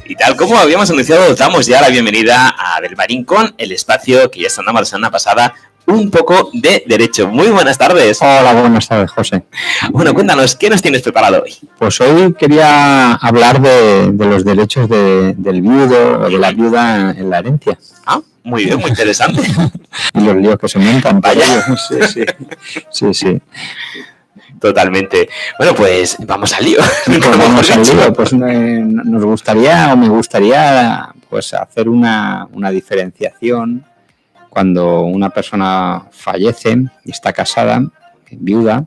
Y tal como habíamos anunciado, damos ya la bienvenida a Del Marincón, el espacio que ya sonaba la semana pasada, un poco de derecho. Muy buenas tardes. Hola, buenas tardes, José. Bueno, cuéntanos, ¿qué nos tienes preparado hoy? Pues hoy quería hablar de los derechos del viudo o de la viuda en la herencia. Ah, muy bien, muy interesante. Y los líos que se montan. Vaya. Sí. Totalmente. Bueno, pues vamos al lío. Pues vamos al lío. Pues nos gustaría, o me gustaría, pues hacer una diferenciación cuando una persona fallece y está casada, viuda,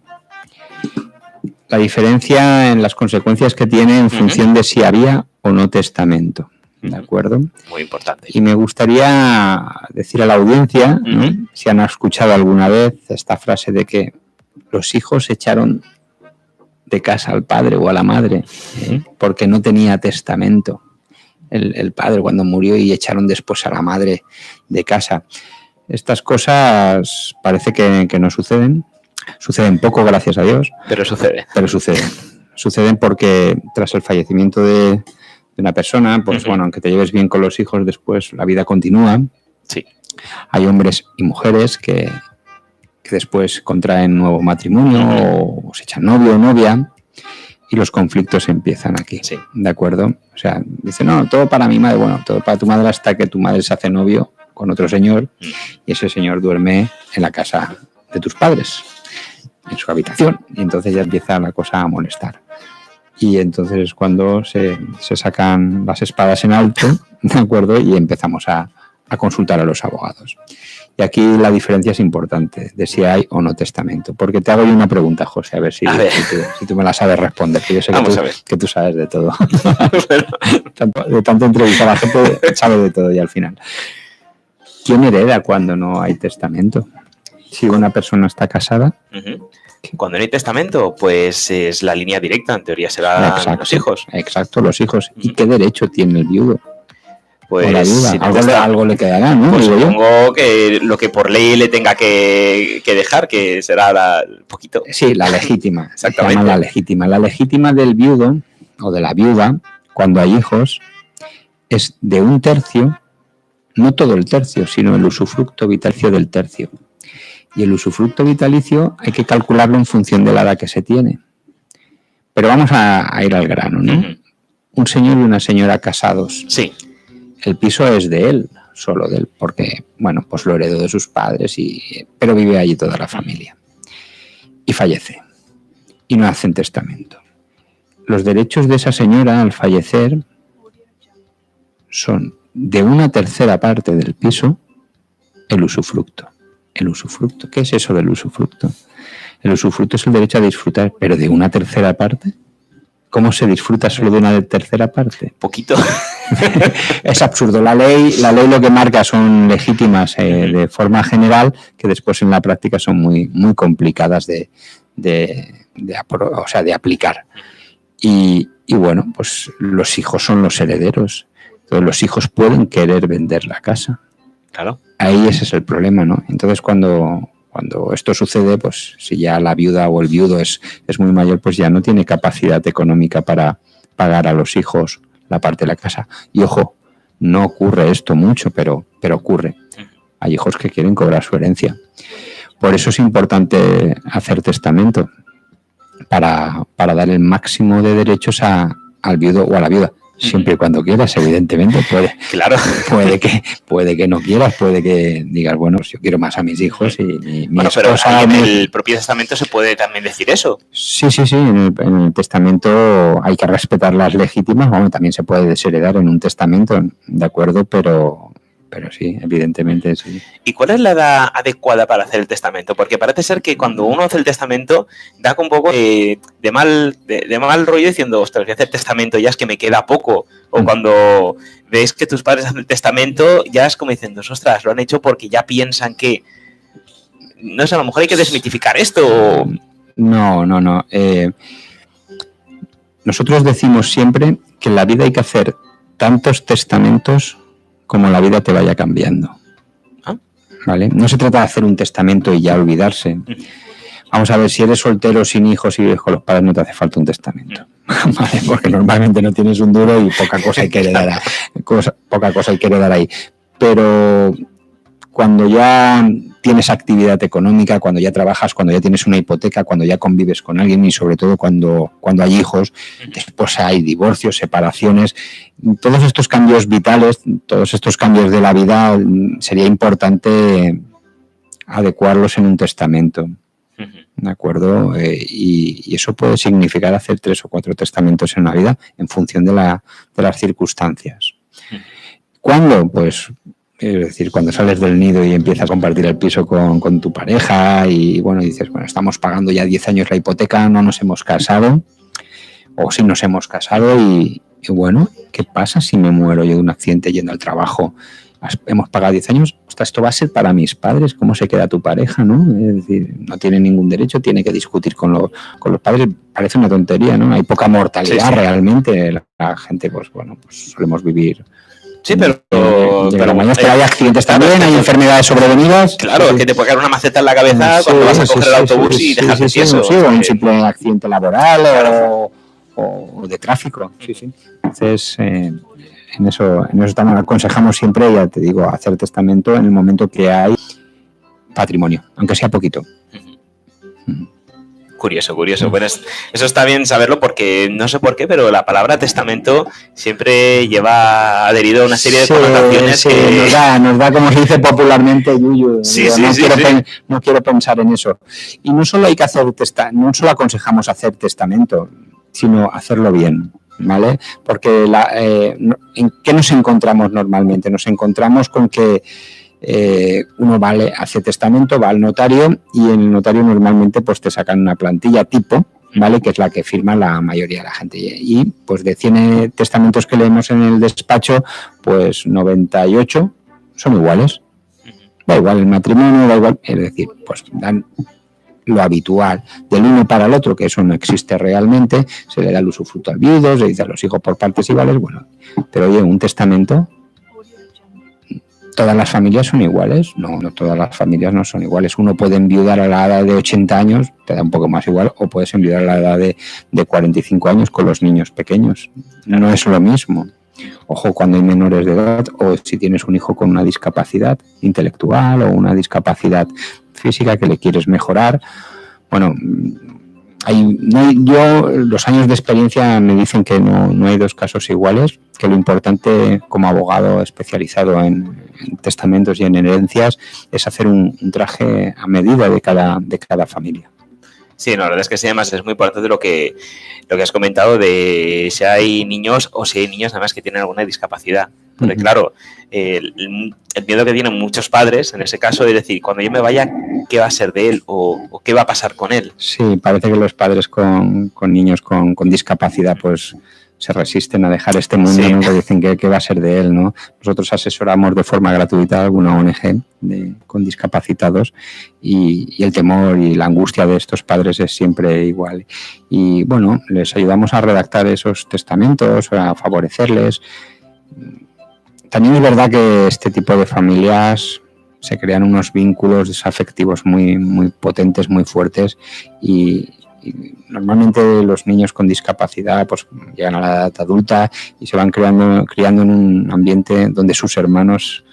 la diferencia en las consecuencias que tiene en función de si había o no testamento. ¿De acuerdo? Muy importante. Y me gustaría decir a la audiencia, ¿no?, si han escuchado alguna vez esta frase de que los hijos echaron de casa al padre o a la madre porque no tenía testamento. El padre cuando murió y echaron después a la madre de casa. Estas cosas parece que no suceden. Suceden poco, gracias a Dios. Pero sucede. Pero suceden. Suceden porque tras el fallecimiento de una persona, pues bueno, aunque te lleves bien con los hijos, después la vida continúa. Sí. Hay hombres y mujeres que después contraen nuevo matrimonio o se echan novio o novia y los conflictos empiezan aquí. Sí. ¿De acuerdo? O sea, dice, no, todo para mi madre. Bueno, todo para tu madre hasta que tu madre se hace novio con otro señor y ese señor duerme en la casa de tus padres, en su habitación, y entonces ya empieza la cosa a molestar. Y entonces es cuando se sacan las espadas en alto, ¿de acuerdo? Y empezamos a consultar a los abogados. Y aquí la diferencia es importante de si hay o no testamento. Porque te hago yo una pregunta, José, a ver si tú me la sabes responder, que yo sé que tú sabes de todo. De tanto entrevistar a la gente, sabes de todo ya al final. ¿Quién hereda cuando no hay testamento? Si una persona está casada. Cuando no hay testamento, pues es la línea directa, en teoría serán los hijos. Exacto, los hijos. ¿Y qué derecho tiene el viudo? Pues la viuda. Si algo le quedará, ¿no? Pues supongo que lo que por ley le tenga que dejar, que será poquito. Sí, la legítima. Exactamente. Se llama la legítima. La legítima del viudo o de la viuda, cuando hay hijos, es de 1/3, no todo el tercio, sino el usufructo vitalicio del tercio. Y el usufructo vitalicio hay que calcularlo en función de la edad que se tiene. Pero vamos a ir al grano, ¿no? Un señor y una señora casados. Sí. El piso es de él, solo de él, porque, bueno, pues lo heredó de sus padres, pero vive allí toda la familia. Y fallece. Y no hacen testamento. Los derechos de esa señora al fallecer son de 1/3 parte del piso el usufructo. El usufructo. ¿Qué es eso del usufructo? El usufructo es el derecho a disfrutar, pero de 1/3 parte. ¿Cómo se disfruta solo de 1/3 parte? Poquito. Es absurdo. La ley lo que marca son legítimas de forma general, que después en la práctica son muy, muy complicadas de aplicar. Y bueno, pues los hijos son los herederos. Entonces los hijos pueden querer vender la casa. Claro. Ahí ese es el problema, ¿no? Entonces cuando esto sucede, pues si ya la viuda o el viudo es muy mayor, pues ya no tiene capacidad económica para pagar a los hijos la parte de la casa. Y ojo, no ocurre esto mucho, pero ocurre. Hay hijos que quieren cobrar su herencia. Por eso es importante hacer testamento, para dar el máximo de derechos al viudo o a la viuda. Siempre y cuando quieras, evidentemente. Claro. Puede que no quieras, puede que digas, bueno, yo quiero más a mis hijos y mi esposa... Pero en el propio testamento se puede también decir eso. Sí. En el testamento hay que respetar las legítimas. Bueno, también se puede desheredar en un testamento, ¿de acuerdo? Pero sí, evidentemente sí. ¿Y cuál es la edad adecuada para hacer el testamento? Porque parece ser que cuando uno hace el testamento da un poco de mal rollo diciendo, ostras, voy a hacer testamento, ya es que me queda poco. O cuando ves que tus padres hacen el testamento, ya es como diciendo, ostras, lo han hecho porque ya piensan que... No sé, a lo mejor hay que desmitificar esto. No. Nosotros decimos siempre que en la vida hay que hacer tantos testamentos como la vida te vaya cambiando. ¿Vale? No se trata de hacer un testamento y ya olvidarse. Vamos a ver, si eres soltero, sin hijos y vives con los padres, no te hace falta un testamento. ¿Vale? Porque normalmente no tienes un duro y poca cosa hay que heredar ahí. Pero cuando ya tienes actividad económica, cuando ya trabajas, cuando ya tienes una hipoteca, cuando ya convives con alguien y sobre todo cuando hay hijos, después hay divorcios, separaciones, todos estos cambios vitales, todos estos cambios de la vida, sería importante adecuarlos en un testamento. ¿De acuerdo? Y eso puede significar hacer 3 o 4 testamentos en una vida en función de las circunstancias. ¿Cuándo? Pues, es decir, cuando sales del nido y empiezas a compartir el piso con tu pareja y, bueno, dices, bueno, estamos pagando ya 10 años la hipoteca, no nos hemos casado, o sí nos hemos casado y bueno, ¿qué pasa si me muero yo de un accidente yendo al trabajo? Hemos pagado 10 años, hasta esto va a ser para mis padres, ¿cómo se queda tu pareja, no? Es decir, no tiene ningún derecho, tiene que discutir con los padres, parece una tontería, ¿no? Hay poca mortalidad realmente, la gente, pues bueno, pues solemos vivir. Sí, pero hay accidentes también, hay enfermedades sobrevenidas. Claro, es que te puede caer una maceta en la cabeza cuando vas a coger el autobús y dejarte tieso. Sí, o un simple accidente laboral o de tráfico. Sí. Entonces, en eso también aconsejamos siempre, ya te digo, hacer testamento en el momento que hay patrimonio, aunque sea poquito. Curioso. Bueno, eso está bien saberlo porque no sé por qué, pero la palabra testamento siempre lleva adherido a una serie de connotaciones que... Nos da, como se dice popularmente, yuyu. No quiero pensar en eso. Y no solo hay que hacer no solo aconsejamos hacer testamento, sino hacerlo bien. ¿Vale? Porque ¿en qué nos encontramos normalmente? Nos encontramos con que uno hace testamento, va al notario y en el notario normalmente pues te sacan una plantilla tipo, ¿vale? Que es la que firma la mayoría de la gente. Y pues de 100 testamentos que leemos en el despacho, pues 98 son iguales. Da igual el matrimonio, da igual, es decir, pues dan lo habitual del uno para el otro, que eso no existe realmente, se le da el usufructo al viudo, se dice a los hijos por partes iguales, bueno, pero oye, un testamento, ¿todas las familias son iguales? No todas las familias no son iguales. Uno puede enviudar a la edad de 80 años, te da un poco más igual, o puedes enviudar a la edad de 45 años con los niños pequeños. No es lo mismo. Ojo, cuando hay menores de edad o si tienes un hijo con una discapacidad intelectual o una discapacidad física que le quieres mejorar. Bueno, los años de experiencia me dicen que no hay 2 casos iguales, que lo importante como abogado especializado en testamentos y en herencias es hacer un traje a medida de cada familia. Sí, no, la verdad es que sí, además es muy importante lo que has comentado de si hay niños o si hay niños además que tienen alguna discapacidad. Porque claro, el miedo que tienen muchos padres en ese caso es decir, cuando yo me vaya, ¿qué va a ser de él o qué va a pasar con él? Sí, parece que los padres con niños con discapacidad pues se resisten a dejar este mundo, ¿no? Que dicen que va a ser de él, ¿no? Nosotros asesoramos de forma gratuita a alguna ONG con discapacitados y el temor y la angustia de estos padres es siempre igual. Y bueno, les ayudamos a redactar esos testamentos, a favorecerles. También es verdad que este tipo de familias se crean unos vínculos afectivos muy, muy potentes, muy fuertes y normalmente los niños con discapacidad pues llegan a la edad adulta y se van criando en un ambiente donde sus hermanos,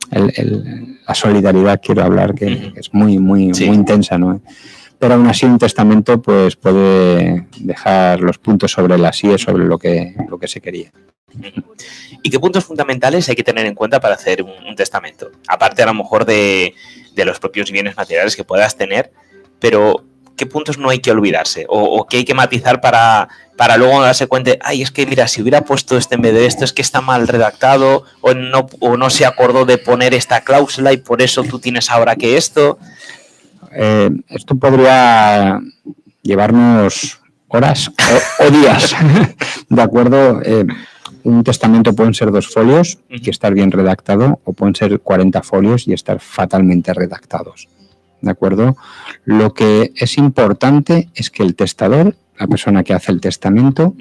la solidaridad, quiero hablar, que es muy, muy, muy intensa, ¿no? Pero aún así un testamento pues puede dejar los puntos sobre las IES sobre lo que se quería. ¿Y qué puntos fundamentales hay que tener en cuenta para hacer un testamento? Aparte a lo mejor de los propios bienes materiales que puedas tener, pero ¿qué puntos no hay que olvidarse? ¿O qué hay que matizar para luego darse cuenta? Es que mira, si hubiera puesto en vez de esto, es que está mal redactado o no se acordó de poner esta cláusula y por eso tú tienes ahora que esto. Esto podría llevarnos horas o días, ¿de acuerdo? Un testamento pueden ser 2 folios y estar bien redactado, o pueden ser 40 folios y estar fatalmente redactados. ¿De acuerdo? Lo que es importante es que el testador, la persona que hace el testamento,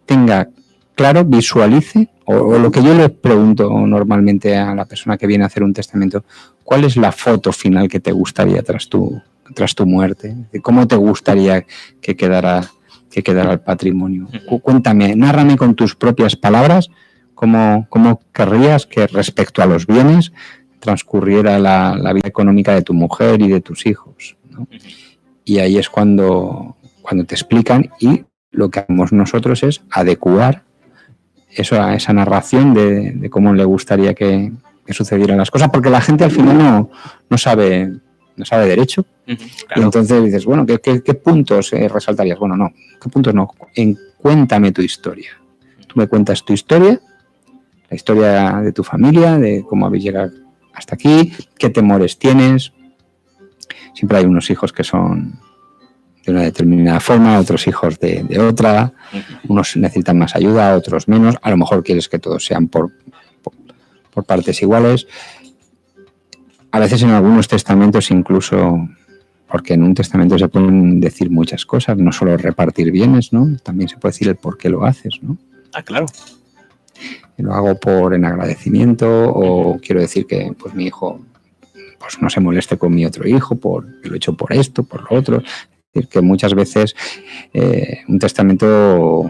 tenga claro, visualice, o lo que yo le pregunto normalmente a la persona que viene a hacer un testamento, ¿cuál es la foto final que te gustaría tras tu tras tu muerte? ¿Cómo te gustaría que quedara el patrimonio? Cuéntame, nárrame con tus propias palabras cómo querrías que respecto a los bienes transcurriera la vida económica de tu mujer y de tus hijos, ¿no? Y ahí es cuando te explican, y lo que hacemos nosotros es adecuar eso a esa narración de cómo le gustaría que sucedieran las cosas, porque la gente al final no sabe derecho. Claro. Y entonces dices, bueno, ¿qué puntos resaltarías? Bueno, no, ¿qué puntos no? Cuéntame tu historia. Tú me cuentas tu historia, la historia de tu familia, de cómo habéis llegado hasta aquí, qué temores tienes. Siempre hay unos hijos que son de una determinada forma, otros hijos de otra, unos necesitan más ayuda, otros menos, a lo mejor quieres que todos sean por partes iguales. A veces en algunos testamentos incluso, porque en un testamento se pueden decir muchas cosas, no solo repartir bienes, ¿no? También se puede decir el por qué lo haces, ¿no? Ah, claro. Lo hago en agradecimiento, o quiero decir que pues mi hijo pues no se moleste con mi otro hijo, que lo he hecho por esto, por lo otro. Es decir, que muchas veces un testamento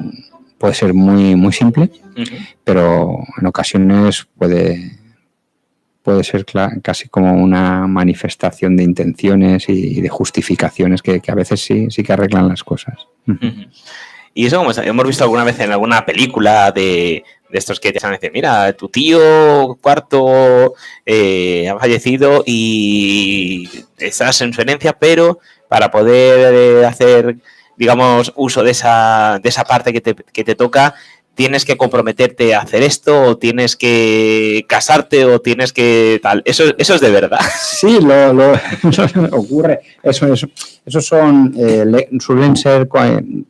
puede ser muy, muy simple, pero en ocasiones puede ser casi como una manifestación de intenciones y de justificaciones que a veces sí que arreglan las cosas. Y eso, como hemos visto alguna vez en alguna película de estos que te van a decir, mira, tu tío cuarto ha fallecido y estás en su herencia, pero para poder hacer, digamos, uso de esa parte que te toca, tienes que comprometerte a hacer esto, o tienes que casarte, o tienes que tal. Eso es de verdad. Sí, eso ocurre. Esos suelen ser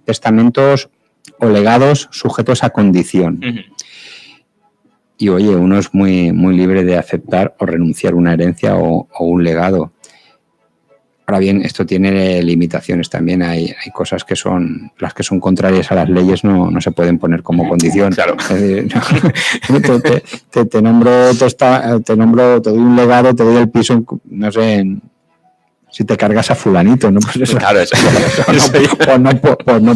testamentos o legados sujetos a condición. Y oye, uno es muy, muy libre de aceptar o renunciar a una herencia o un legado. Ahora bien, esto tiene limitaciones también. Hay cosas que son contrarias a las leyes, no se pueden poner como condición. Claro. Es decir, te nombro, te doy un legado, te doy el piso, no sé, si te cargas a fulanito, ¿no? Pues eso, claro, eso. No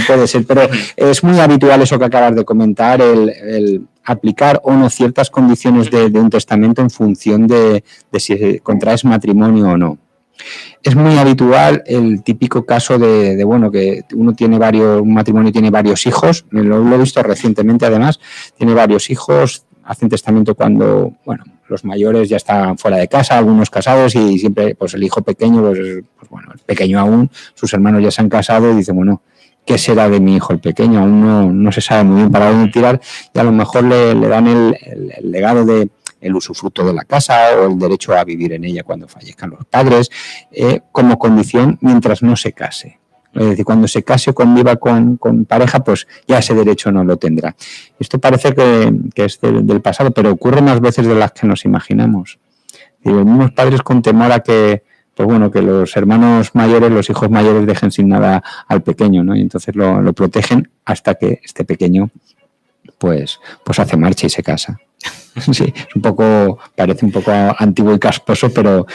puede ser. Pero es muy habitual eso que acabas de comentar, el aplicar o no ciertas condiciones de un testamento en función de si contraes matrimonio o no. Es muy habitual el típico caso de que un matrimonio tiene varios hijos, lo he visto recientemente además, tiene varios hijos, hacen testamento cuando, los mayores ya están fuera de casa, algunos casados, y siempre pues el hijo pequeño, el pequeño aún, sus hermanos ya se han casado y dicen, ¿qué será de mi hijo el pequeño? Aún no se sabe muy bien para dónde tirar, y a lo mejor le dan el legado de el usufructo de la casa o el derecho a vivir en ella cuando fallezcan los padres, como condición mientras no se case. Es decir, cuando se case o conviva con pareja, pues ya ese derecho no lo tendrá. Esto parece que es del pasado, pero ocurre más veces de las que nos imaginamos. Y los mismos padres con temor a que los hermanos mayores, los hijos mayores dejen sin nada al pequeño, ¿no? Y entonces lo protegen hasta que este pequeño pues hace marcha y se casa. Sí, parece un poco antiguo y casposo, pero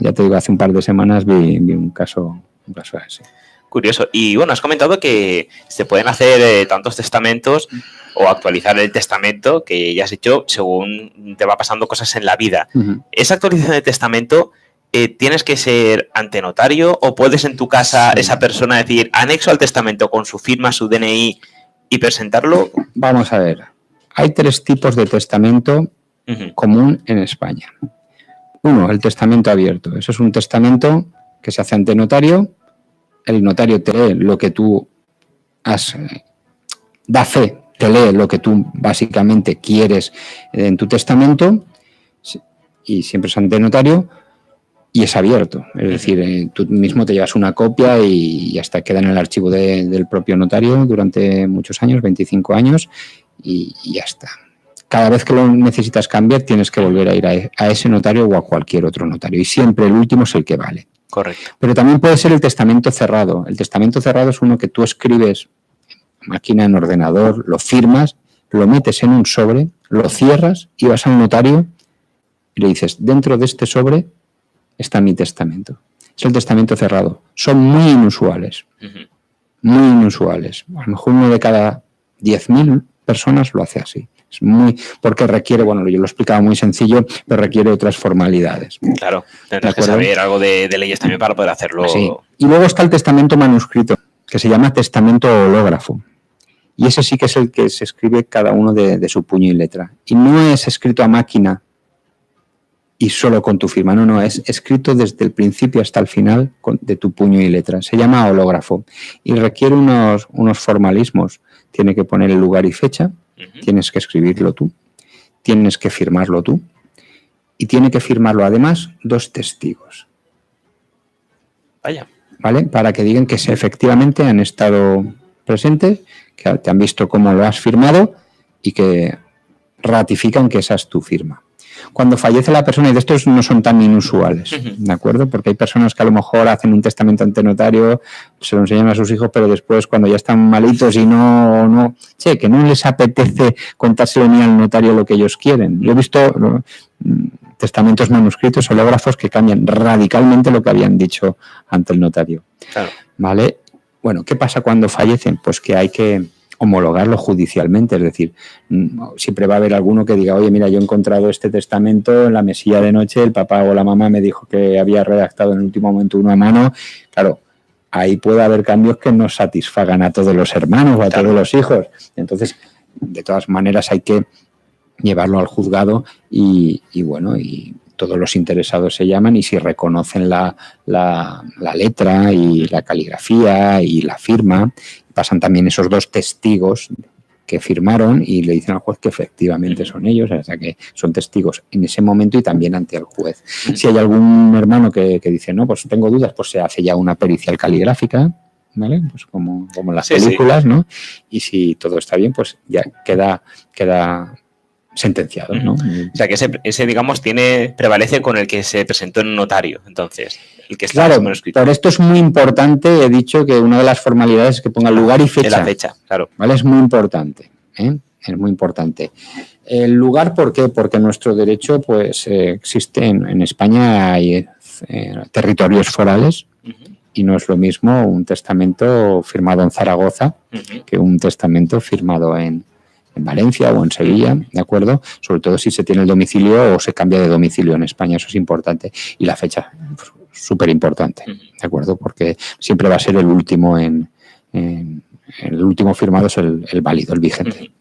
ya te digo, hace un par de semanas vi un caso así. Curioso. Y has comentado que se pueden hacer tantos testamentos o actualizar el testamento que ya has hecho según te va pasando cosas en la vida. Esa actualización de testamento, ¿tienes que ser ante notario o puedes en tu casa esa persona decir anexo al testamento con su firma, su DNI y presentarlo? Vamos a ver. Hay 3 tipos de testamento común en España. Uno, el testamento abierto. Eso es un testamento que se hace ante notario. El notario te lee lo que tú da fe, te lee lo que tú básicamente quieres en tu testamento, y siempre es ante notario, y es abierto. Es decir, tú mismo te llevas una copia y hasta queda en el archivo del propio notario durante muchos años, 25 años, y ya está. Cada vez que lo necesitas cambiar tienes que volver a ir a ese notario o a cualquier otro notario, y siempre el último es el que vale. Correcto. Pero también puede ser el testamento cerrado. El testamento cerrado es uno que tú escribes en máquina, en ordenador, lo firmas, lo metes en un sobre, lo cierras y vas al notario y le dices, dentro de este sobre está mi testamento. es el testamento cerrado. Son muy inusuales. Muy inusuales. A lo mejor uno de cada 10.000 personas lo hace así. Es muy, porque requiere, bueno, yo lo he explicado muy sencillo, pero requiere otras formalidades. Claro, tendrás que saber algo de leyes también para poder hacerlo. Sí. Y luego está el testamento manuscrito, que se llama testamento hológrafo. Y ese sí que es el que se escribe cada uno de su puño y letra. Y no es escrito a máquina y solo con tu firma, no, es escrito desde el principio hasta el final de tu puño y letra. Se llama hológrafo y requiere unos formalismos. Tiene que poner el lugar y fecha, tienes que escribirlo tú, tienes que firmarlo tú y tiene que firmarlo además 2 testigos. Vaya. ¿Vale? Para que digan que efectivamente han estado presentes, que te han visto cómo lo has firmado y que ratifican que esa es tu firma. Cuando fallece la persona, y de estos no son tan inusuales, ¿de acuerdo? Porque hay personas que a lo mejor hacen un testamento ante notario, se lo enseñan a sus hijos, pero después cuando ya están malitos y que no les apetece contárselo ni al notario lo que ellos quieren. Yo he visto testamentos manuscritos, hológrafos, que cambian radicalmente lo que habían dicho ante el notario. Claro. ¿Vale? Bueno, ¿qué pasa cuando fallecen? Pues que hay que homologarlo judicialmente, es decir, siempre va a haber alguno que diga, oye, mira, yo he encontrado este testamento en la mesilla de noche, el papá o la mamá me dijo que había redactado en el último momento uno a mano. Claro, ahí puede haber cambios que no satisfagan a todos los hermanos o a todos los hijos. Entonces, de todas maneras hay que llevarlo al juzgado y todos los interesados se llaman y si reconocen la letra y la caligrafía y la firma, pasan también esos 2 testigos que firmaron y le dicen al juez que efectivamente son ellos, o sea que son testigos en ese momento y también ante el juez. Si hay algún hermano que dice, no, pues tengo dudas, pues se hace ya una pericial caligráfica, ¿vale? Pues como en las películas, ¿no? Y si todo está bien, pues ya queda sentenciado, ¿no? O sea que ese digamos prevalece con el que se presentó en un notario, entonces el que está claro, por esto es muy importante, he dicho que una de las formalidades es que ponga lugar y fecha. La fecha, claro. ¿Vale? Es muy importante, es muy importante. El lugar, ¿por qué? Porque nuestro derecho, pues existe en España, hay territorios forales y no es lo mismo un testamento firmado en Zaragoza que un testamento firmado en Valencia o en Sevilla, ¿de acuerdo? Sobre todo si se tiene el domicilio o se cambia de domicilio en España, eso es importante. Y la fecha, súper importante, ¿de acuerdo? Porque siempre va a ser el último el último firmado es el válido, el vigente.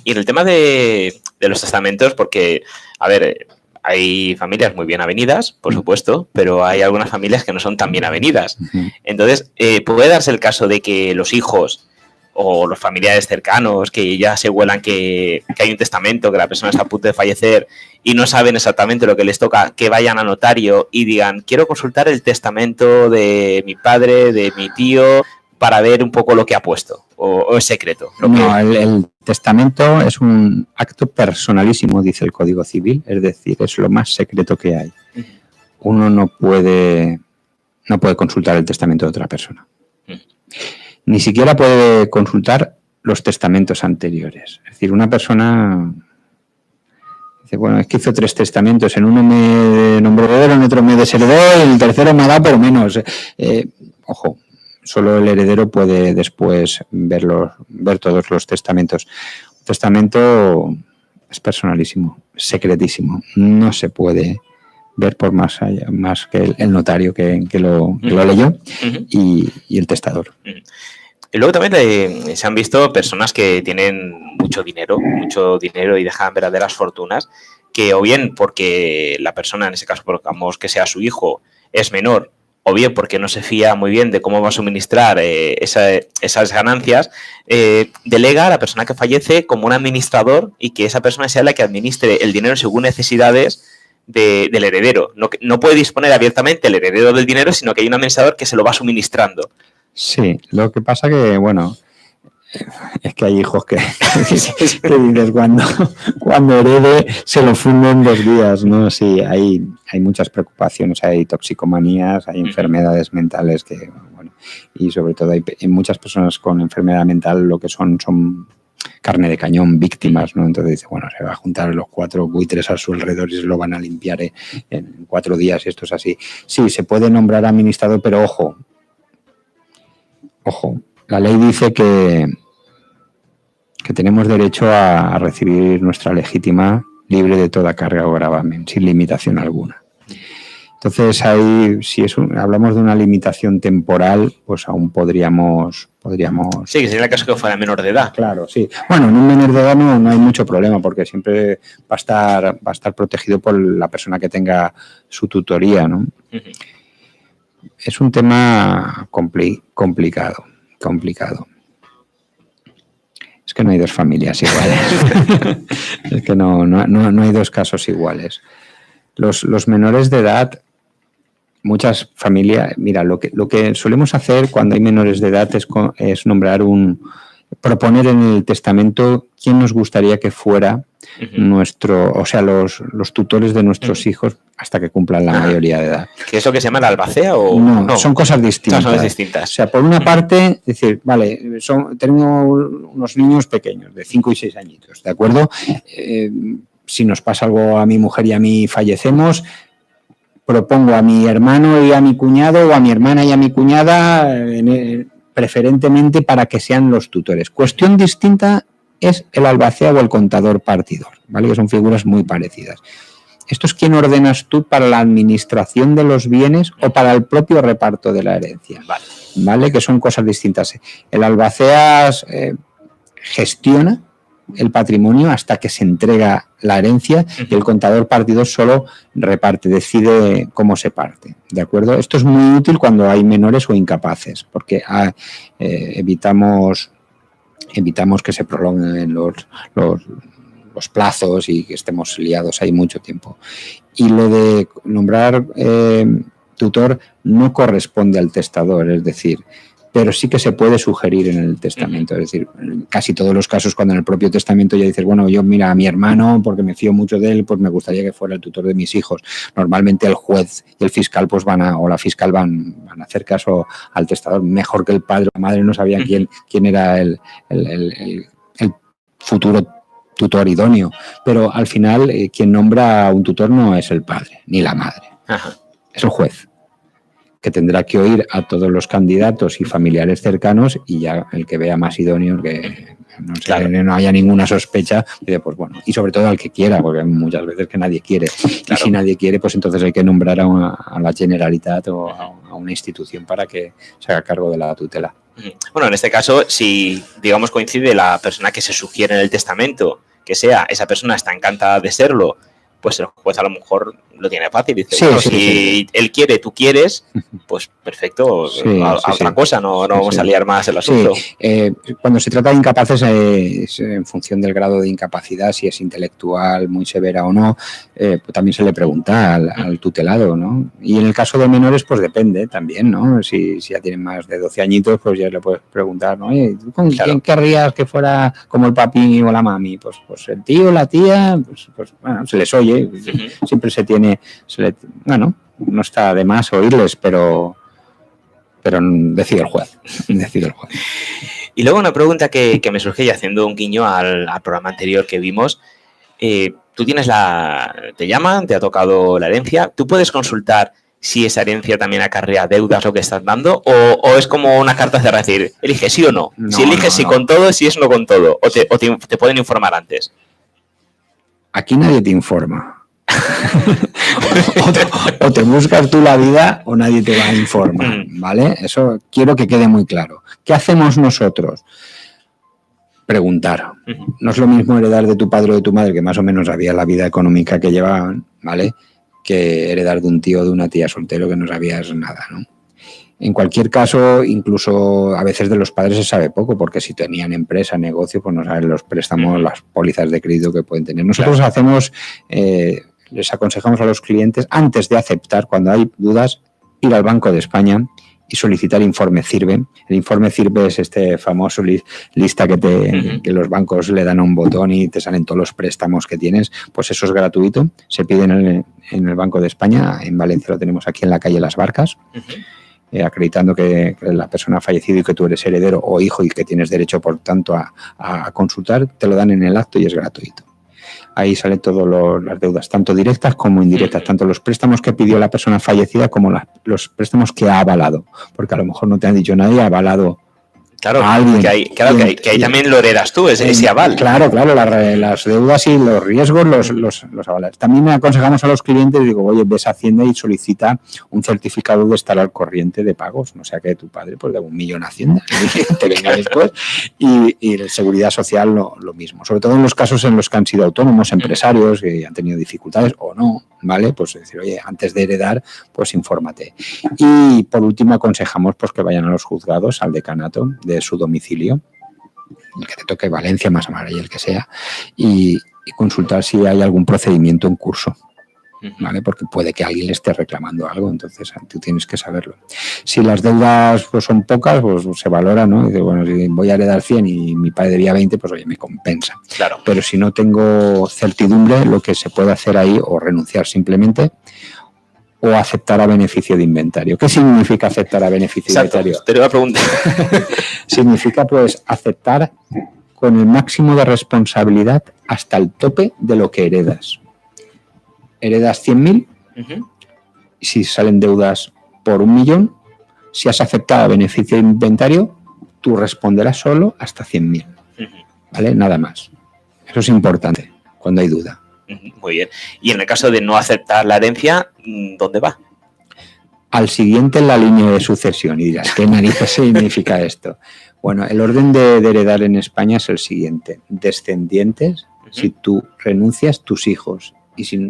Y en el tema de los testamentos, porque, a ver, hay familias muy bien avenidas, por supuesto, pero hay algunas familias que no son tan bien avenidas. Entonces, puede darse el caso de que los hijos o los familiares cercanos que ya se huelan que hay un testamento, que la persona está a punto de fallecer y no saben exactamente lo que les toca, que vayan al notario y digan, quiero consultar el testamento de mi padre, de mi tío, para ver un poco lo que ha puesto, o es secreto. El testamento es un acto personalísimo, dice el Código Civil, es decir, es lo más secreto que hay. Uno no puede consultar el testamento de otra persona. Ni siquiera puede consultar los testamentos anteriores. Es decir, una persona dice, bueno, es que hizo 3 testamentos, en uno me nombró heredero, en otro me desheredó y en el tercero me ha dado por menos. Ojo, solo el heredero puede después ver todos los testamentos. Un testamento es personalísimo, secretísimo, no se puede ver por más que el notario que lo leyó y el testador. Y luego también se han visto personas que tienen mucho dinero y dejan verdaderas fortunas, que o bien porque la persona, en ese caso, pongamos que sea su hijo, es menor, o bien porque no se fía muy bien de cómo va a suministrar esas ganancias, delega a la persona que fallece como un administrador y que esa persona sea la que administre el dinero según necesidades del heredero. No puede disponer abiertamente el heredero del dinero, sino que hay un administrador que se lo va suministrando. Sí, lo que pasa que, bueno, es que hay hijos que dices cuando herede se lo funden 2 días, ¿no? Sí, hay muchas preocupaciones, hay toxicomanías, hay enfermedades mentales que, bueno, y sobre todo hay muchas personas con enfermedad mental lo que son carne de cañón, víctimas, ¿no? Entonces dice, bueno, se va a juntar los 4 buitres a su alrededor y se lo van a limpiar en 4 días y esto es así. Sí, se puede nombrar administrador, pero ojo, la ley dice que tenemos derecho a recibir nuestra legítima libre de toda carga o gravamen, sin limitación alguna. Entonces, ahí, si hablamos de una limitación temporal, pues aún podríamos... Sí, que sería el caso que fuera menor de edad. Claro, sí. Bueno, en un menor de edad no hay mucho problema, porque siempre va a estar protegido por la persona que tenga su tutoría, ¿no? Uh-huh. Es un tema complicado. Es que no hay 2 familias iguales. Es que no hay 2 casos iguales. Los menores de edad, muchas familias, mira, lo que solemos hacer cuando hay menores de edad es proponer en el testamento quién nos gustaría que fuera los tutores de nuestros hijos hasta que cumplan la mayoría de edad. ¿Qué es lo que se llama la albacea? ¿O? No, son cosas distintas. Son distintas. O sea, por una parte, decir, vale, tengo unos niños pequeños, de 5 y 6 añitos, ¿de acuerdo? Si nos pasa algo a mi mujer y a mí fallecemos, propongo a mi hermano y a mi cuñado o a mi hermana y a mi cuñada preferentemente para que sean los tutores. Cuestión distinta es el albacea o el contador partidor, ¿vale? Que son figuras muy parecidas. ¿Esto es quién ordenas tú para la administración de los bienes o para el propio reparto de la herencia? ¿Vale? Que son cosas distintas. El albacea gestiona el patrimonio hasta que se entrega la herencia y el contador partidor solo reparte, decide cómo se parte, ¿de acuerdo? Esto es muy útil cuando hay menores o incapaces, porque evitamos que se prolonguen los plazos y que estemos liados ahí mucho tiempo. Y lo de nombrar tutor no corresponde al testador, es decir, pero sí que se puede sugerir en el testamento. Es decir, en casi todos los casos cuando en el propio testamento ya dices, bueno, yo mira a mi hermano, porque me fío mucho de él, pues me gustaría que fuera el tutor de mis hijos. Normalmente el juez y el fiscal pues o la fiscal van a hacer caso al testador. Mejor que el padre o la madre no sabían quién era el futuro tutor idóneo. Pero al final quien nombra a un tutor no es el padre ni la madre. Ajá. Es el juez, que tendrá que oír a todos los candidatos y familiares cercanos y ya el que vea más idóneo, que no haya ninguna sospecha, pues bueno, y sobre todo al que quiera, porque hay muchas veces que nadie quiere. Claro. Y si nadie quiere, pues entonces hay que nombrar a la Generalitat o a una institución para que se haga cargo de la tutela. Bueno, en este caso, si digamos coincide la persona que se sugiere en el testamento, que sea esa persona está encantada de serlo, pues el juez a lo mejor lo tiene fácil. Dice, si él quiere, tú quieres, pues perfecto, otra cosa, no vamos a liar más el asunto. Sí. Cuando se trata de incapaces, es en función del grado de incapacidad, si es intelectual, muy severa o no, pues también se le pregunta al tutelado, ¿no? Y en el caso de menores, pues depende también, ¿no? Si ya tienen más de 12 añitos, pues ya le puedes preguntar, ¿no? Oye, ¿con quién querrías que fuera como el papi o la mami? Pues el tío, la tía, pues bueno, se les oye. Siempre bueno, no está de más oírles, pero decide el juez. Y luego una pregunta que me surge, y haciendo un guiño al programa anterior que vimos, tú te llaman, te ha tocado la herencia, ¿tú puedes consultar si esa herencia también acarrea deudas lo que estás dando? ¿O es como una carta cerrada, decir, elige sí o no? Si eliges sí con todo, si es no con todo, o te pueden informar antes. Aquí nadie te informa. o te buscas tú la vida o nadie te va a informar, ¿vale? Eso quiero que quede muy claro. ¿Qué hacemos nosotros? Preguntar. No es lo mismo heredar de tu padre o de tu madre, que más o menos sabía la vida económica que llevaban, ¿vale? Que heredar de un tío o de una tía soltero que no sabías nada, ¿no? En cualquier caso, incluso a veces de los padres se sabe poco, porque si tenían empresa, negocio, pues no saben los préstamos, las pólizas de crédito que pueden tener. Nosotros hacemos, les aconsejamos a los clientes, antes de aceptar, cuando hay dudas, ir al Banco de España y solicitar informe CIRBE. El informe CIRBE es este famoso lista que los bancos le dan a un botón y te salen todos los préstamos que tienes. Pues eso es gratuito. Se pide en el Banco de España. En Valencia lo tenemos aquí en la calle Las Barcas. acreditando que la persona ha fallecido y que tú eres heredero o hijo y que tienes derecho, por tanto, a consultar, te lo dan en el acto y es gratuito. Ahí salen todas las deudas, tanto directas como indirectas, tanto los préstamos que pidió la persona fallecida como los préstamos que ha avalado, porque a lo mejor no te han dicho nadie ha avalado. Claro, a alguien. que ahí también lo heredas tú, ese aval. Claro, las deudas y los riesgos los avalas. También aconsejamos a los clientes, digo, oye, ves a Hacienda y solicita un certificado de estar al corriente de pagos, no sea que tu padre pues dé 1 millón a Hacienda y te venga después. Y la Seguridad Social lo mismo, sobre todo en los casos en los que han sido autónomos, empresarios, que han tenido dificultades o no, ¿vale? Pues decir, oye, antes de heredar, pues infórmate. Y por último aconsejamos pues que vayan a los juzgados, al decanato de su domicilio, el que te toque, Valencia, Massamagrell, el que sea, y consultar si hay algún procedimiento en curso, ¿vale? Porque puede que alguien le esté reclamando algo, entonces tú tienes que saberlo. Si las deudas pues son pocas, pues se valora, ¿no? Dice, bueno, si voy a heredar 100 y mi padre debía 20, pues oye, me compensa. Claro. Pero si no tengo certidumbre, lo que se puede hacer ahí o renunciar simplemente o aceptar a beneficio de inventario. ¿Qué significa aceptar a beneficio de inventario? Te lo voy a preguntar. Significa pues aceptar con el máximo de responsabilidad hasta el tope de lo que heredas. Heredas 100.000, si salen deudas por 1 millón, si has aceptado a beneficio de inventario, tú responderás solo hasta 100.000. ¿Vale? Nada más. Eso es importante cuando hay duda. Muy bien. Y en el caso de no aceptar la herencia, ¿dónde va? Al siguiente en la línea de sucesión. Y dirás, ¿qué narices significa esto? Bueno, el orden de heredar en España es el siguiente. Descendientes, si tú renuncias, tus hijos. Y si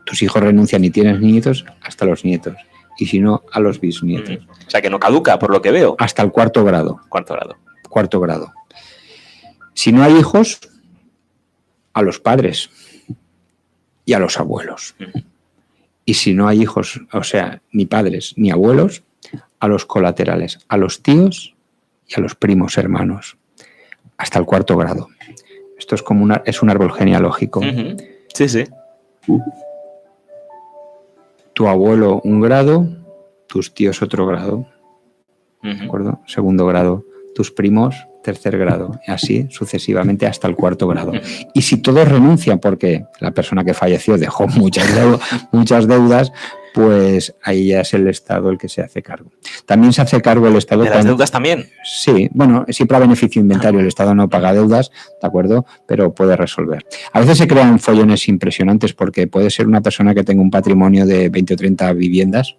tus hijos renuncian y tienes nietos, hasta los nietos. Y si no, a los bisnietos. O sea, que no caduca, por lo que veo. Hasta el 4º grado. Cuarto grado. Si no hay hijos, a los padres y a los abuelos. Y si no hay hijos, o sea, ni padres ni abuelos, a los colaterales, a los tíos y a los primos hermanos, hasta el 4º grado. Esto es como es un árbol genealógico. Sí. Tu abuelo 1 grado, tus tíos otro grado, ¿de acuerdo? 2º grado, tus primos 3er grado, y así sucesivamente hasta el 4º grado. Y si todos renuncian porque la persona que falleció dejó muchas deudas, pues ahí ya es el Estado el que se hace cargo. También se hace cargo el Estado... ¿De las deudas también? Sí, bueno, siempre a beneficio inventario. El Estado no paga deudas, ¿de acuerdo? Pero puede resolver. A veces se crean follones impresionantes porque puede ser una persona que tenga un patrimonio de 20 o 30 viviendas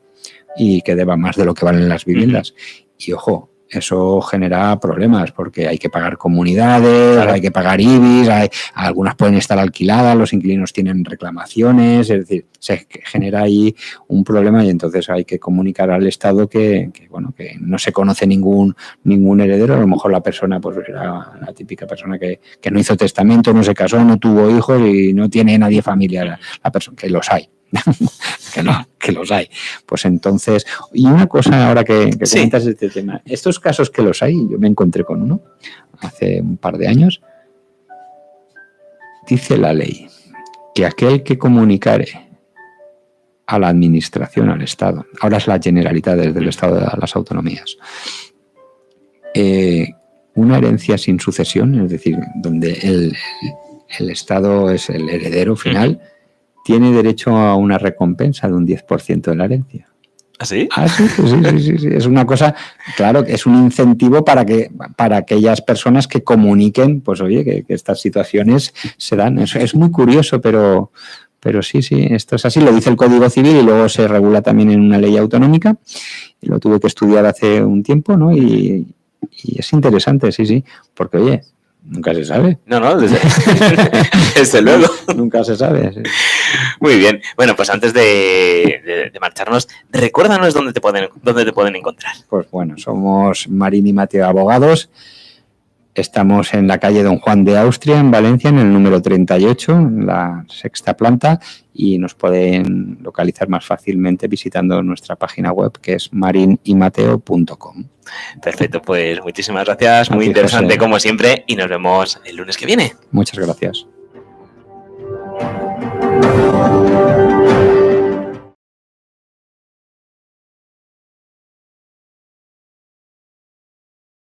y que deba más de lo que valen las viviendas. Y ojo, eso genera problemas porque hay que pagar comunidades, claro, hay que pagar IBIs, algunas pueden estar alquiladas, los inquilinos tienen reclamaciones, es decir, se genera ahí un problema y entonces hay que comunicar al Estado que no se conoce ningún heredero. A lo mejor la persona pues era la típica persona que no hizo testamento, no se casó, no tuvo hijos y no tiene nadie familiar, la persona, que los hay. que los hay. Pues entonces, y una cosa ahora que comentas este tema, estos casos que los hay, yo me encontré con uno hace un par de años. Dice la ley que aquel que comunicare a la administración, al Estado, ahora es la Generalitat desde el Estado de las autonomías, una herencia sin sucesión, es decir, donde el Estado es el heredero final, tiene derecho a una recompensa de un 10% de la herencia. ¿Ah, sí? Sí. Es una cosa, claro, es un incentivo para aquellas personas que comuniquen, pues oye, que estas situaciones se dan. Es muy curioso, pero sí, esto es así. Lo dice el Código Civil y luego se regula también en una ley autonómica. Y lo tuve que estudiar hace un tiempo, ¿no? Y es interesante, sí, porque oye, nunca se sabe. No, desde luego. Nunca se sabe. Sí. Muy bien. Bueno, pues antes de marcharnos, recuérdanos dónde te pueden encontrar. Pues bueno, somos Marín y Mateo Abogados. Estamos en la calle Don Juan de Austria, en Valencia, en el número 38, en la 6ª planta, y nos pueden localizar más fácilmente visitando nuestra página web, que es marinymateo.com. Perfecto, pues muchísimas gracias, muy interesante como siempre, y nos vemos el lunes que viene. Muchas gracias.